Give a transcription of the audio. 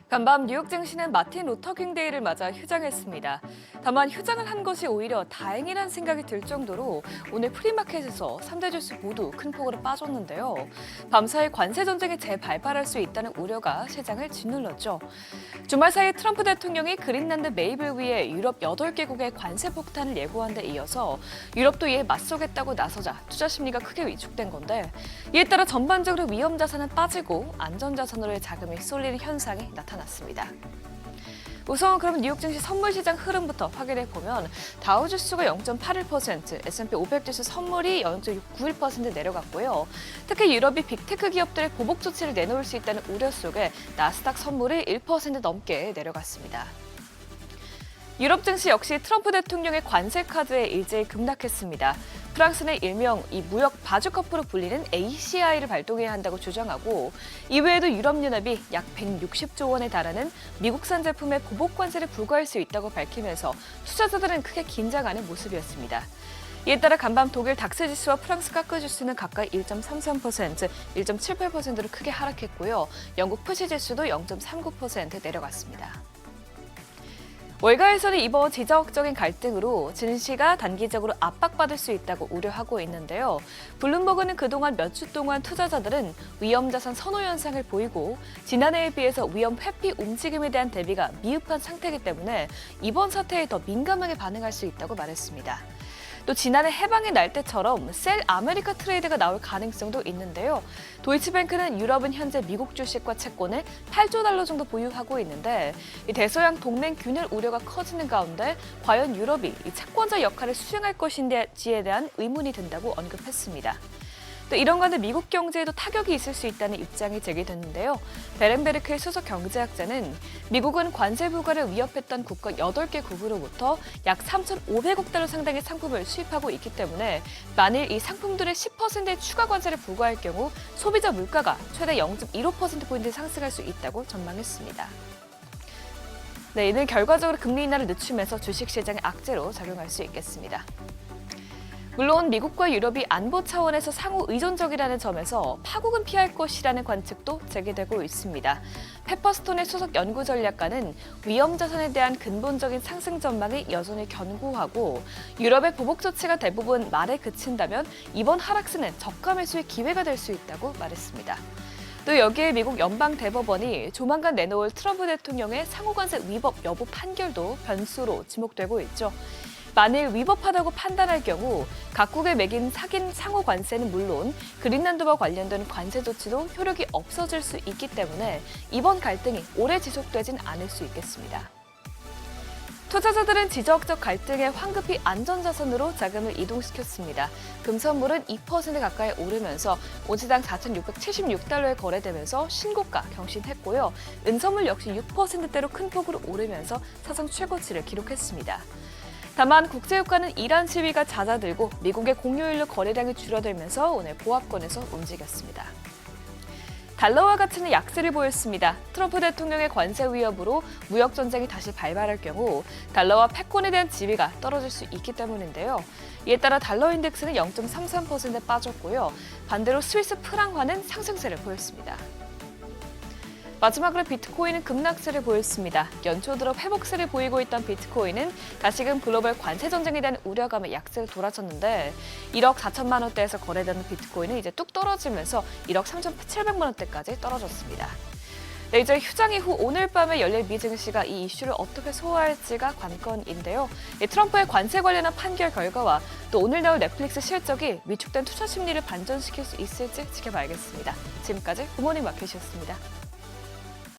간밤 뉴욕 증시는 마틴 루터킹 데이를 맞아 휴장했습니다. 다만 휴장을 한 것이 오히려 다행이란 생각이 들 정도로 오늘 프리마켓에서 3대 지수 모두 큰 폭으로 빠졌는데요. 밤사이 관세 전쟁이 재발발할 수 있다는 우려가 시장을 짓눌렀죠. 주말 사이 트럼프 대통령이 그린란드 메이블 위에 유럽 8개국의 관세 폭탄을 예고한 데 이어서 유럽도 이에 맞서겠다고 나서자 투자 심리가 크게 위축된 건데, 이에 따라 전반적으로 위험 자산은 빠지고 안전 자산으로의 자금이 쏠리는 현상이 나타났습니다. 우선 그럼 뉴욕 증시 선물 시장 흐름부터 확인해 보면 다우 지수가 0.81%, S&P 500 지수 선물이 0.91% 내려갔고요. 특히 유럽이 빅테크 기업들의 보복 조치를 내놓을 수 있다는 우려 속에 나스닥 선물이 1% 넘게 내려갔습니다. 유럽 증시 역시 트럼프 대통령의 관세 카드에 일제히 급락했습니다. 프랑스는 일명 이 무역 바주커프로 불리는 ACI를 발동해야 한다고 주장하고, 이외에도 유럽연합이 약 160조 원에 달하는 미국산 제품의 보복 관세를 부과할 수 있다고 밝히면서 투자자들은 크게 긴장하는 모습이었습니다. 이에 따라 간밤 독일 닥스 지수와 프랑스 카크 지수는 각각 1.33%, 1.78%로 크게 하락했고요. 영국 푸시 지수도 0.39% 내려갔습니다. 월가에서는 이번 지정학적인 갈등으로 증시가 단기적으로 압박받을 수 있다고 우려하고 있는데요. 블룸버그는 그동안 몇 주 동안 투자자들은 위험자산 선호 현상을 보이고 지난해에 비해서 위험 회피 움직임에 대한 대비가 미흡한 상태이기 때문에 이번 사태에 더 민감하게 반응할 수 있다고 말했습니다. 또 지난해 해방의 날 때처럼 셀 아메리카 트레이드가 나올 가능성도 있는데요. 도이치뱅크는 유럽은 현재 미국 주식과 채권을 8조 달러 정도 보유하고 있는데, 이 대서양 동맹 균열 우려가 커지는 가운데 과연 유럽이 이 채권자 역할을 수행할 것인지에 대한 의문이 든다고 언급했습니다. 또 이런 가운데 미국 경제에도 타격이 있을 수 있다는 입장이 제기됐는데요. 베렌베르크의 수석 경제학자는 미국은 관세 부과를 위협했던 국가 8개국으로부터 약 3,500억 달러 상당의 상품을 수입하고 있기 때문에 만일 이 상품들의 10%의 추가 관세를 부과할 경우 소비자 물가가 최대 0.15%포인트 상승할 수 있다고 전망했습니다. 네, 이는 결과적으로 금리 인하를 늦추면서 주식시장의 악재로 작용할 수 있겠습니다. 물론 미국과 유럽이 안보 차원에서 상호 의존적이라는 점에서 파국은 피할 것이라는 관측도 제기되고 있습니다. 페퍼스톤의 수석 연구전략가는 위험 자산에 대한 근본적인 상승 전망이 여전히 견고하고, 유럽의 보복 조치가 대부분 말에 그친다면 이번 하락세는 저가 매수의 기회가 될 수 있다고 말했습니다. 또 여기에 미국 연방대법원이 조만간 내놓을 트럼프 대통령의 상호관세 위법 여부 판결도 변수로 지목되고 있죠. 만일 위법하다고 판단할 경우 각국에 매긴 상호 관세는 물론 그린란드와 관련된 관세 조치도 효력이 없어질 수 있기 때문에 이번 갈등이 오래 지속되진 않을 수 있겠습니다. 투자자들은 지정학적 갈등에 황급히 안전자산으로 자금을 이동시켰습니다. 금선물은 2% 가까이 오르면서 온스당 4,676달러에 거래되면서 신고가 경신했고요. 은선물 역시 6%대로 큰 폭으로 오르면서 사상 최고치를 기록했습니다. 다만 국제유가는 이란 시위가 잦아들고 미국의 공휴일로 거래량이 줄어들면서 오늘 보합권에서 움직였습니다. 달러와 가치는 약세를 보였습니다. 트럼프 대통령의 관세 위협으로 무역 전쟁이 다시 발발할 경우 달러와 패권에 대한 지위가 떨어질 수 있기 때문인데요. 이에 따라 달러 인덱스는 0.33% 빠졌고요. 반대로 스위스 프랑화는 상승세를 보였습니다. 마지막으로 비트코인은 급락세를 보였습니다. 연초 들어 회복세를 보이고 있던 비트코인은 다시금 글로벌 관세 전쟁에 대한 우려감에 약세를 돌아섰는데 1억 4천만 원대에서 거래되는 비트코인은 이제 뚝 떨어지면서 1억 3,700만 원대까지 떨어졌습니다. 네, 이제 휴장 이후 오늘 밤에 열릴 미 증시가 이 이슈를 어떻게 소화할지가 관건인데요. 트럼프의 관세 관련한 판결 결과와 또 오늘 나올 넷플릭스 실적이 위축된 투자 심리를 반전시킬 수 있을지 지켜봐야겠습니다. 지금까지 굿모닝 마켓이었습니다.